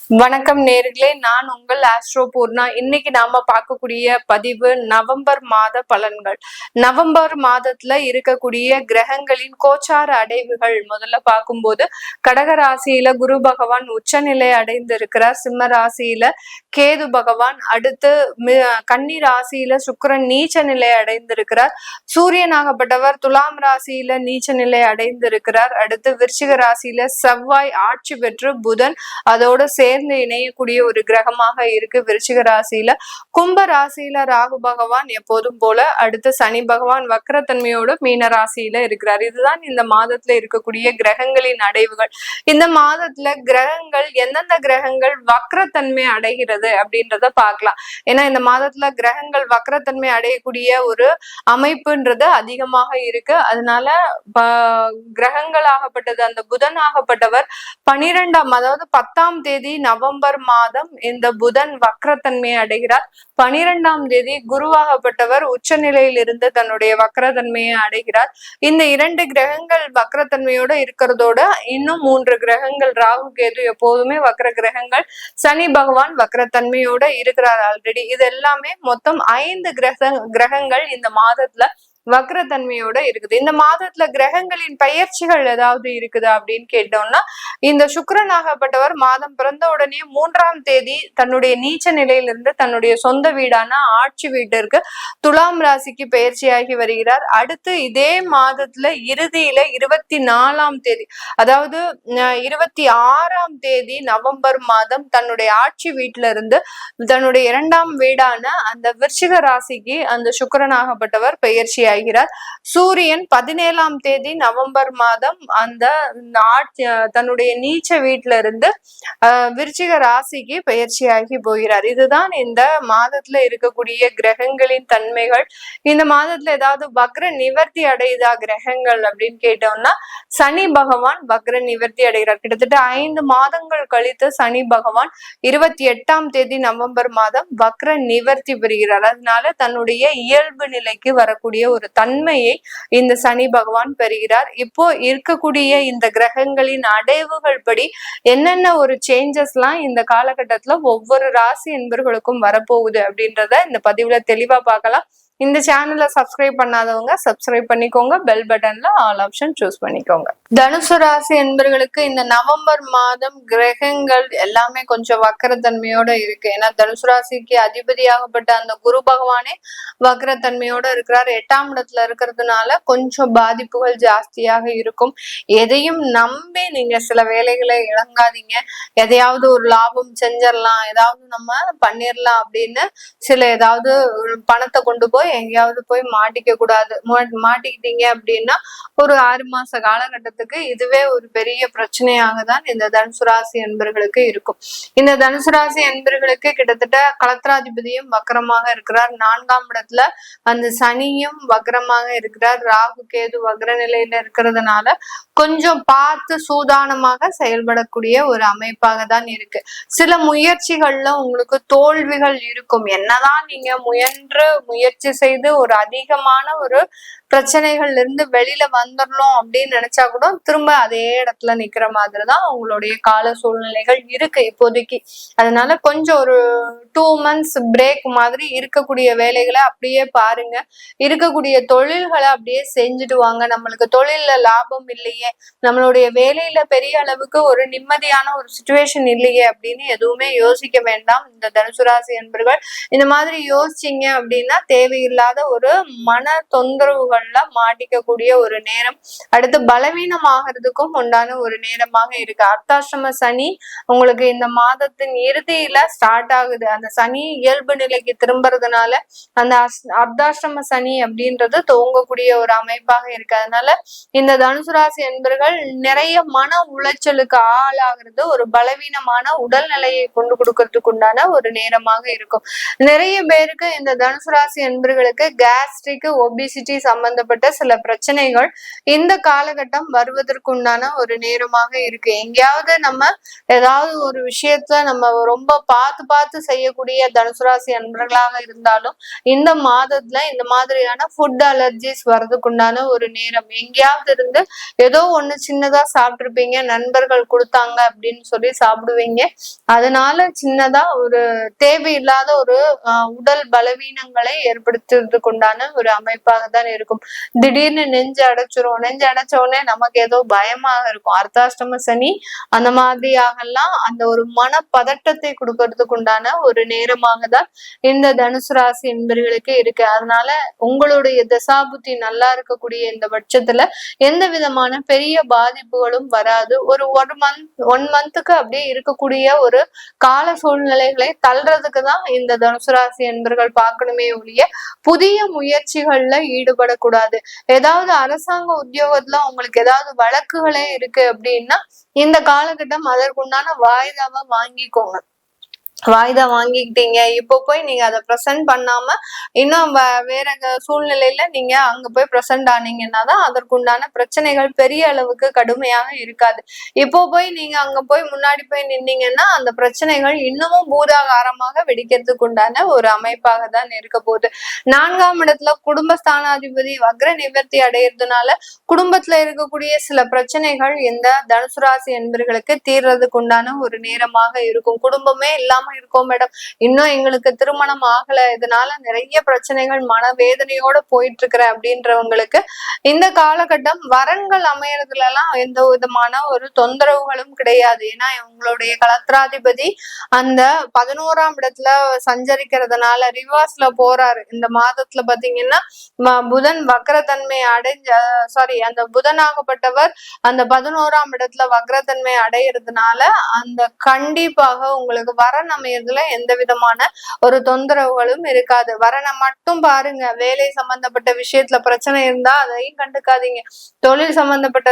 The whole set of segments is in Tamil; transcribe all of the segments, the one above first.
வணக்கம் நேர்களே, நான் உங்கள் ஆஸ்ட்ரோ பூர்ணா. இன்னைக்கு நாம பார்க்கக்கூடிய பதிவு நவம்பர் மாத பலன்கள். நவம்பர் மாதத்துல இருக்கக்கூடிய கிரகங்களின் கோச்சார அடைவுகள் முதல்ல பார்க்கும்போது, கடக ராசியில குரு பகவான் உச்சநிலை அடைந்திருக்கிறார். சிம்ம ராசியில கேது பகவான், அடுத்து கன்னி ராசியில சுக்கிரன் நீச்ச நிலை அடைந்திருக்கிறார். சூரியனாகப்பட்டவர் துலாம் ராசியில நீச்ச நிலை அடைந்திருக்கிறார். அடுத்து விருச்சிக ராசியில செவ்வாய் ஆட்சி பெற்று புதன் அதோட சேர்ந்து இணையக்கூடிய ஒரு கிரகமாக இருக்கு விருச்சிக ராசியில. கும்ப ராசியில ராகு பகவான் எப்போதும் போல, அடுத்து சனி பகவான் வக்ரத்தன்மையோடு மீன ராசியில இருக்கிறார். இதுதான் இந்த மாதத்துல இருக்கக்கூடிய கிரகங்களின் அடைவுகள். இந்த மாதத்துல கிரகங்கள் எந்தெந்த கிரகங்கள் வக்ரத்தன்மை அடைகிறது அப்படின்றத பார்க்கலாம். ஏன்னா இந்த மாதத்துல கிரகங்கள் வக்ரத்தன்மை அடையக்கூடிய ஒரு அமைப்புன்றது அதிகமாக இருக்கு. அதனால கிரகங்கள் ஆகப்பட்டது அந்த புதன் ஆகப்பட்டவர் 12ஆம் அதாவது 10ஆம் தேதி நவம்பர் மாதம் இந்த புதன் வக்ரத்தன்மையை அடைகிறார். 12ஆம் தேதி குருவாகப்பட்டவர் உச்ச நிலையில் இருந்து தன்னுடைய வக்ரத்தன்மையை அடைகிறார். இந்த 2 கிரகங்கள் வக்ரத்தன்மையோட இருக்கிறதோட இன்னும் 3 கிரகங்கள் ராகு கேது எப்போதுமே வக்ர கிரகங்கள், சனி பகவான் வக்ரத்தன்மையோட இருக்கிறார் ஆல்ரெடி. இது எல்லாமே மொத்தம் 5 கிரகங்கள் இந்த மாதத்துல வக்ரத்தன்மையோட இருக்குது. இந்த மாதத்துல கிரகங்களின் பயிற்சிகள் ஏதாவது இருக்குதா அப்படின்னு கேட்டோம்னா, இந்த சுக்கிரனாகப்பட்டவர் மாதம் பிறந்த உடனே 3ஆம் தேதி தன்னுடைய நீச்ச நிலையிலிருந்து தன்னுடைய சொந்த வீடான ஆட்சி வீட்டிற்கு துலாம் ராசிக்கு பயிற்சியாகி வருகிறார். அடுத்து இதே மாதத்துல இறுதியில 24ஆம் தேதி அதாவது 26ஆம் தேதி நவம்பர் மாதம் தன்னுடைய ஆட்சி வீட்டில இருந்து தன்னுடைய 2ஆம் வீடான அந்த விருச்சிக ராசிக்கு அந்த சுக்கிரனாகப்பட்டவர் பயிற்சியாகிறார். சூரியன் 17ஆம் தேதி நவம்பர் மாதம் அந்த தன்னுடைய நீச்ச வீட்டுல இருந்து விருச்சிக ராசிக்கு பயிற்சியாகி போகிறார். இதுதான் இந்த மாதத்துல இருக்கக்கூடிய கிரகங்களின் தன்மைகள். இந்த மாதத்துல ஏதாவது வக்ர நிவர்த்தி அடையுதா கிரகங்கள் அப்படின்னு கேட்டோம்னா, சனி பகவான் வக்ர நிவர்த்தி அடைகிறார். கிட்டத்தட்ட 5 மாதங்கள் கழித்து சனி பகவான் 28ஆம் தேதி நவம்பர் மாதம் வக்ர நிவர்த்தி பெறுகிறார். அதனால தன்னுடைய இயல்பு நிலைக்கு வரக்கூடிய ஒரு தன்மையை இந்த சனி பகவான் பெறுகிறார். இப்போ இருக்கக்கூடிய இந்த கிரகங்களின் அடைவுகள் படி என்னென்ன ஒரு சேஞ்சஸ் எல்லாம் இந்த காலகட்டத்துல ஒவ்வொரு ராசி என்பர்களுக்கும் வரப்போகுது அப்படின்றத இந்த பதிவுல தெளிவா பார்க்கலாம். இந்த சேனலை சப்ஸ்கிரைப் பண்ணாதவங்க சப்ஸ்கிரைப் பண்ணிக்கோங்க. பெல் பட்டன்ல ஆல் ஆப்ஷன் சூஸ் பண்ணிக்கோங்க. தனுசு ராசி என்பர்களுக்கு இந்த நவம்பர் மாதம் கிரகங்கள் எல்லாமே கொஞ்சம் வக்கரத்தன்மையோட இருக்கு. ஏன்னா தனுசு ராசிக்கு அதிபதியாகப்பட்ட அந்த குரு பகவானே வக்கரத்தன்மையோட இருக்கிறார். 8ஆம் இடத்துல இருக்கிறதுனால கொஞ்சம் பாதிப்புகள் ஜாஸ்தியாக இருக்கும். எதையும் நம்பி நீங்க சில வேலைகளை இழங்காதீங்க. எதையாவது ஒரு லாபம் செஞ்சிடலாம், ஏதாவது நம்ம பண்ணிடலாம் அப்படின்னு ஏதாவது பணத்தை கொண்டு போய் எங்கேயாவது போய் மாட்டிக்க கூடாது. மாட்டிக்கிட்டீங்க அப்படின்னா ஒரு 6 மாச காலகட்டத்துக்கு இதுவே ஒரு பெரிய பிரச்சனையாக தான் இந்த தனுசு ராசி என்பர்களுக்கு இருக்கும். இந்த தனுசு ராசி என்பர்களுக்கு கிட்டத்தட்ட களத்திராதிபதியும் வக்கரமாக இருக்கிறார். 4ஆம் இடத்துல அந்த சனியும் வக்கரமாக இருக்கிறார். ராகு கேது வக்ர நிலையில இருக்கிறதுனால கொஞ்சம் பார்த்து சூதானமாக செயல்படக்கூடிய ஒரு அமைப்பாக தான் இருக்கு. சில முயற்சிகள்ல உங்களுக்கு தோல்விகள் இருக்கும். என்னதான் நீங்க முயற்சி செய்து ஒரு அதிகமான ஒரு பிரச்சனைகள்ல இருந்து வெளியில வந்துடணும் அப்படின்னு நினைச்சா கூட திரும்ப அதே இடத்துல நிக்கிற மாதிரிதான் உங்களுடைய கால சூழ்நிலைகள் இருக்கு இப்போதைக்கு. அதனால கொஞ்சம் ஒரு 2 months பிரேக் மாதிரி இருக்கக்கூடிய வேலைகளை அப்படியே பாருங்க. இருக்கக்கூடிய தொழில்களை அப்படியே செஞ்சுட்டு வாங்க. நம்மளுக்கு தொழில்ல லாபம் இல்லையே, நம்மளுடைய வேலையில பெரிய அளவுக்கு ஒரு நிம்மதியான ஒரு சிச்சுவேஷன் இல்லையே அப்படின்னு எதுவுமே யோசிக்க வேண்டாம். இந்த தனுசு ராசி என்பர்கள் இந்த மாதிரி யோசிச்சீங்க அப்படின்னா தேவையில்லாத ஒரு மன தொந்தரவுகள்ல மாட்டிக்கக்கூடிய ஒரு நேரம். அடுத்து பலவீனமாகிறதுக்கும் உண்டான ஒரு நேரமாக இருக்கு. அர்த்தாஷ்டம சனி உங்களுக்கு இந்த மாதத்தின் இறுதியில ஸ்டார்ட் ஆகுது. அந்த சனி இயல்பு நிலைக்கு திரும்புறதுனால அந்த அர்த்தாஷ்டம சனி அப்படின்றது துவங்கக்கூடிய ஒரு அமைப்பாக இருக்கு. அதனால இந்த தனுசு ராசி என்பர்கள் நிறைய மன உளைச்சலுக்கு ஆளாகிறது ஒரு பலவீனமான உடல்நிலையை கொண்டு கொடுக்கறதுக்கு உண்டான ஒரு நேரமாக இருக்கும். நிறைய பேருக்கு இந்த தனுசு ராசி என்பர்களுக்கு கேஸ்ட்ரிக் ஒபிசிட்டி சம்பந்தமான சம்பந்தப்பட்ட சில பிரச்சனைகள் இந்த காலகட்டம் வருவதற்குண்டான ஒரு நேரமாக இருக்கு. எங்கேயாவது நம்ம ஏதாவது ஒரு விஷயத்த நம்ம ரொம்ப பார்த்து பார்த்து செய்யக்கூடிய தனுசு ராசி அன்பர்களாக இருந்தாலும் இந்த மாதத்துல இந்த மாதிரியான ஃபுட் அலர்ஜிஸ் வர்றதுக்குண்டான ஒரு நேரம். எங்கேயாவது இருந்து ஏதோ ஒண்ணு சின்னதா சாப்பிட்டுருப்பீங்க, நண்பர்கள் கொடுத்தாங்க அப்படின்னு சொல்லி சாப்பிடுவீங்க. அதனால சின்னதா ஒரு தேவையில்லாத ஒரு உடல் பலவீனங்களை ஏற்படுத்துறதுக்கு உண்டான ஒரு அமைப்பாக தான் இருக்கும். திடீர்னு நெஞ்சு அடைச்சிரும். நெஞ்சு அடைச்ச உடனே நமக்கு ஏதோ பயமாக இருக்கும். அர்த்தாஷ்டம சனி அந்த மாதிரியாகலாம் அந்த ஒரு மன பதட்டத்தை கொடுக்கறதுக்கு உண்டான ஒரு நேரமாக தான் இந்த தனுசு ராசி என்பர்களுக்கு இருக்கு. அதனால உங்களுடைய தசாபுத்தி நல்லா இருக்கக்கூடிய இந்த பட்சத்துல எந்த விதமான பெரிய பாதிப்புகளும் வராது. ஒரு 1 மந்த்துக்கு அப்படியே இருக்கக்கூடிய ஒரு கால சூழ்நிலைகளை தள்ளுறதுக்கு தான் இந்த தனுசு ராசி என்பர்கள் பார்க்கணுமே ஒழிய புதிய முயற்சிகள்ல ஈடுபடக்கூடாது. ஏதாவது அரசாங்க உத்தியோகத்துல உங்களுக்கு ஏதாவது வழக்குகளே இருக்கு அப்படின்னா இந்த காலகட்டம் அதற்குண்டான வாய்தாவை வாங்கிக்கோங்க. வாய்தா வாங்கிக்கிட்டீங்க, இப்போ போய் நீங்க அதை ப்ரெசென்ட் பண்ணாம இன்னும் வேற சூழ்நிலையில நீங்க அங்க போய் ப்ரெசென்ட் ஆனீங்கன்னா தான் அதற்குண்டான பிரச்சனைகள் பெரிய அளவுக்கு கடுமையாக இருக்காது. இப்போ போய் நீங்க அங்க போய் முன்னாடி போய் நின்னீங்கன்னா அந்த பிரச்சனைகள் இன்னமும் பூதாகாரமாக வெடிக்கிறதுக்கு உண்டான ஒரு அமைப்பாக தான் இருக்க போகுது. 4ஆம் இடத்துல குடும்பஸ்தானாதிபதி வக்ர நிவர்த்தி அடையிறதுனால குடும்பத்துல இருக்கக்கூடிய சில பிரச்சனைகள் இந்த தனுசு ராசி என்பர்களுக்கு தீர்றதுக்கு உண்டான ஒரு நேரமாக இருக்கும். குடும்பமே இல்லாம இருக்கோம் மேடம், இன்னும் எங்களுக்கு திருமணம் ஆகல, இதனால நிறைய பிரச்சனைகள் மனவேதனையோட போயிட்டு இருக்கிற அப்படின்றவங்களுக்கு இந்த காலகட்டம் வரன்கள் அமையறதுல எல்லாம் எந்த விதமான ஒரு தொந்தரவுகளும் கிடையாது. ஏன்னா உங்களுடைய கலத்திராதிபதி அந்த 11ஆம் இடத்துல சஞ்சரிக்கிறதுனால ரிவர்ஸ்ல போறாரு. இந்த மாதத்துல பாத்தீங்கன்னா புதன் வக்ரத்தன்மை அந்த புதனாகப்பட்டவர் அந்த 11ஆம் இடத்துல வக்ரத்தன்மை அடையிறதுனால அந்த கண்டிப்பாக உங்களுக்கு வரன் அமையறதுல எந்த விதமான ஒரு தொந்தரவுகளும் இருக்காது. வரனை மட்டும் பாருங்க. வேலை சம்பந்தப்பட்ட விஷயத்துல பிரச்சனை இருந்தா அதையும் கண்டுக்காதீங்க. தொழில் சம்பந்தப்பட்ட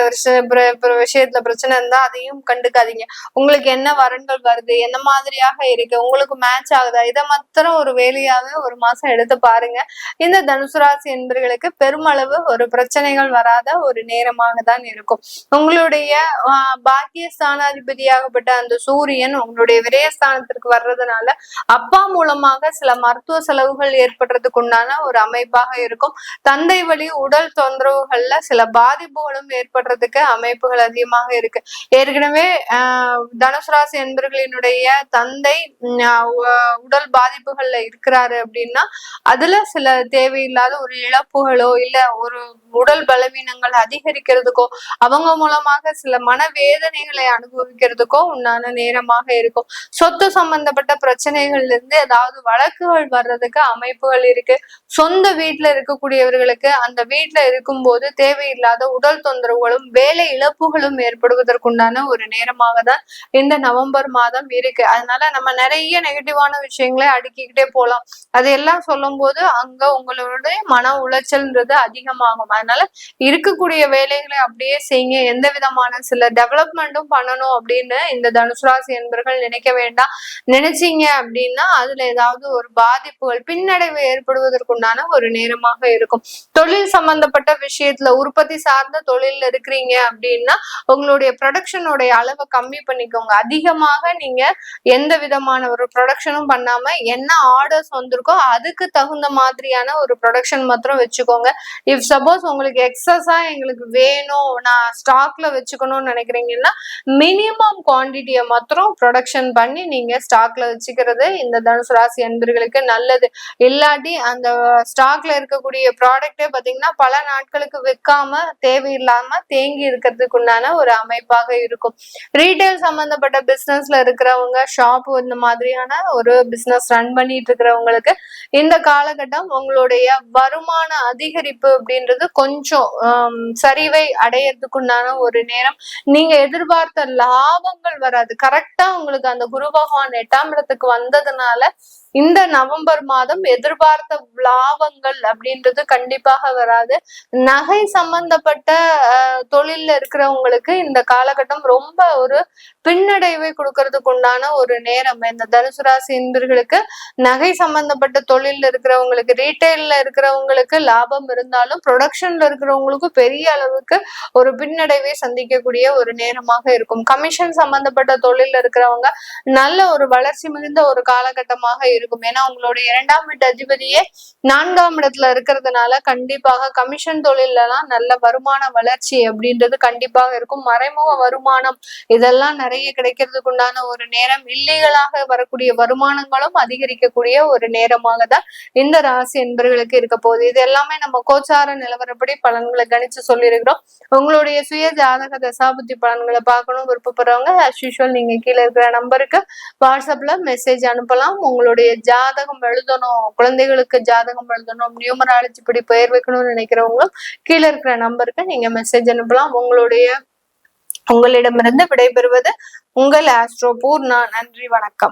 விஷயத்துல பிரச்சனை இருந்தா அதையும் கண்டுக்காதீங்க. உங்களுக்கு என்ன வரன்கள் வருது, என்ன மாதிரியாக இருக்கு, உங்களுக்கு மேட்ச் ஆகுதா, இதை மாத்திரம் ஒரு வேலையாவே ஒரு மாசம் எடுத்து பாருங்க. இந்த தனுசு ராசி என்பர்களுக்கு பெருமளவு ஒரு பிரச்சனைகள் வராத ஒரு நேரமாக தான் இருக்கும். உங்களுடைய பாக்கிய ஸ்தானாதிபதியாகப்பட்ட அந்த சூரியன் உங்களுடைய விரயஸ்தானத்திற்கு வர்றதுனால அப்பா மூலமாக சில மருத்துவ செலவுகள் ஏற்படுறதுக்கு உண்டான ஒரு அமைப்பாக இருக்கும். தந்தை வழி உடல் தொந்தரவுகள்ல சில பாதிப்புகளும் ஏற்படுறதுக்கு அமைப்புகள் அதிகமாக இருக்கு. ஏற்கனவே தனுசு ராசி என்பர்களினுடைய தந்தை உடல் பாதிப்புகள்ல இருக்கிறாரு அப்படின்னா அதுல சில தேவையில்லாத ஒரு இழப்புகளோ இல்ல ஒரு உடல் பலவீனங்கள் அதிகரிக்கிறதுக்கோ அவங்க மூலமாக சில மனவேதனைகளை அனுபவிக்கிறதுக்கோ உண்டான நேரமாக இருக்கும். சொத்து சம்பந்தப்பட்ட பிரச்சனைகள்ல இருந்து ஏதாவது வழக்குகள் வர்றதுக்கு அமைப்புகள் இருக்கு. சொந்த வீட்டுல இருக்கக்கூடியவர்களுக்கு அந்த வீட்டுல இருக்கும்போது தேவையில்லாத உடல் தொந்தரவுகளும் வேலை இழப்புகளும் ஏற்படுவதற்குண்டான ஒரு நேரமாக தான் இந்த நவம்பர் மாதம் இருக்கு. அதனால நம்ம நிறைய நெகட்டிவான விஷயங்களை அடுக்கிக்கிட்டே போலாம். அதையெல்லாம் சொல்லும் போது அங்க உங்களுடைய மன உளைச்சல்ன்றது அதிகமாகும். அதனால இருக்கக்கூடிய வேலைகளை அப்படியே செய்யுங்க. எந்த விதமான சில டெவலப்மெண்ட்டும் பண்ணணும் அப்படின்னு இந்த தனுசு ராசி என்பர்கள் நினைக்க வேண்டாம். நினைச்சீங்க அப்படின்னா அதுல ஏதாவது ஒரு பாதிப்புகள் பின்னடைவு ஏற்படுவதற்குண்டான ஒரு நேரமாக இருக்கும். தொழில் சம்பந்தப்பட்ட விஷயத்துல உற்பத்தி சார்ந்த தொழில் இருக்கிறீங்க அப்படின்னா உங்களுடைய ப்ரொடக்ஷனுடைய அளவை கம்மி பண்ணிக்கோங்க. அதிகமாக நீங்க எந்த விதமான ஒரு ப்ரொடக்ஷனும் பண்ணாம என்ன ஆர்டர்ஸ் வந்திருக்கோ அதுக்கு தகுந்த மாதிரியான ஒரு ப்ரொடக்ஷன் மாத்திரம் வச்சுக்கோங்க. இஃப் சப்போஸ் உங்களுக்கு எக்ஸஸா எங்களுக்கு வேணும், நான் ஸ்டாக்ல வச்சுக்கணும்னு நினைக்கிறீங்கன்னா மினிமம் குவான்டிட்டியை மாத்திரம் ப்ரொடக்ஷன் பண்ணி நீங்க ஸ்டாக்ல வச்சுக்கிறது இந்த தனுசு ராசி அன்பர்களுக்கு நல்லது. இல்லாட்டி அந்த ஸ்டாக்ல இருக்கக்கூடிய ப்ராடக்டே பாத்தீங்கன்னா பல நாட்களுக்கு விற்காம தேவையில்லாம தேங்கி இருக்கிறதுக்கு உண்டான ஒரு அமைப்பாக இருக்கும். ரீட்டைல் சம்பந்தப்பட்ட பிசினஸ்ல இருக்கிறவங்க, ஷாப் இந்த மாதிரியான ஒரு பிசினஸ் ரன் பண்ணிட்டு இருக்கிறவங்களுக்கு இந்த காலகட்டம் உங்களுடைய வருமான அதிகரிப்பு அப்படின்றது கொஞ்சம் சரிவை அடையறதுக்குண்டான ஒரு நேரம். நீங்க எதிர்பார்த்த லாபங்கள் வராது. கரெக்டா உங்களுக்கு அந்த குரு பகவான் 8ஆம் இடத்துக்கு வந்ததுனால இந்த நவம்பர் மாதம் எதிர்பார்த்த லாபங்கள் அப்படின்றது கண்டிப்பாக வராது. நகை சம்பந்தப்பட்ட தொழில்ல இருக்கிறவங்களுக்கு இந்த காலகட்டம் ரொம்ப ஒரு பின்னடைவை கொடுக்கறதுக்கு உண்டான ஒரு நேரம். இந்த தனுசு ராசி என்பர்களுக்கு நகை சம்பந்தப்பட்ட தொழில்ல இருக்கிறவங்களுக்கு, ரீட்டைல்ல இருக்கிறவங்களுக்கு லாபம் இருந்தாலும் ப்ரொடக்ஷன்ல இருக்கிறவங்களுக்கு பெரிய அளவுக்கு ஒரு பின்னடைவை சந்திக்கக்கூடிய ஒரு நேரமாக இருக்கும். கமிஷன் சம்பந்தப்பட்ட தொழில்ல இருக்கிறவங்க நல்ல ஒரு வளர்ச்சி மிகுந்த ஒரு காலகட்டமாக இருக்கும். ஏன்னா உங்களுடைய 2ஆம் வீட்டு அதிபதியே 4ஆம் இடத்துல இருக்கிறதுனால கண்டிப்பாக கமிஷன் தொழிலெல்லாம் நல்ல வருமான வளர்ச்சி அப்படின்றது கண்டிப்பாக இருக்கும். மறைமுக வருமானம் இதெல்லாம் நிறைய கிடைக்கிறதுக்கு உண்டான ஒரு நேரம். இல்லீகலாக வரக்கூடிய வருமானங்களும் அதிகரிக்கக்கூடிய ஒரு நேரமாக தான் இந்த ராசி என்பர்களுக்கு இருக்க போகுது. இது எல்லாமே நம்ம கோச்சார நிலவரப்படி பலன்களை கணிச்சு சொல்லியிருக்கிறோம். உங்களுடைய சுய ஜாதக தசாபுத்தி பலன்களை பார்க்கணும் விருப்பப்படுறவங்க as usual நீங்க கீழே இருக்கிற நம்பருக்கு வாட்ஸ்அப்ல மெசேஜ் அனுப்பலாம். உங்களுடைய ஜாதகம் எழுதணும், குழந்தைகளுக்கு ஜாதகம் எழுதணும், நியூமராலஜி படி பெயர் வைக்கணும்னு நினைக்கிறவங்களும் கீழே இருக்கிற நம்பருக்கு நீங்க மெசேஜ் அனுப்பலாம். உங்களிடமிருந்து விடைபெறுவது உங்கள் ஆஸ்ட்ரோ பூர்ணா. நன்றி, வணக்கம்.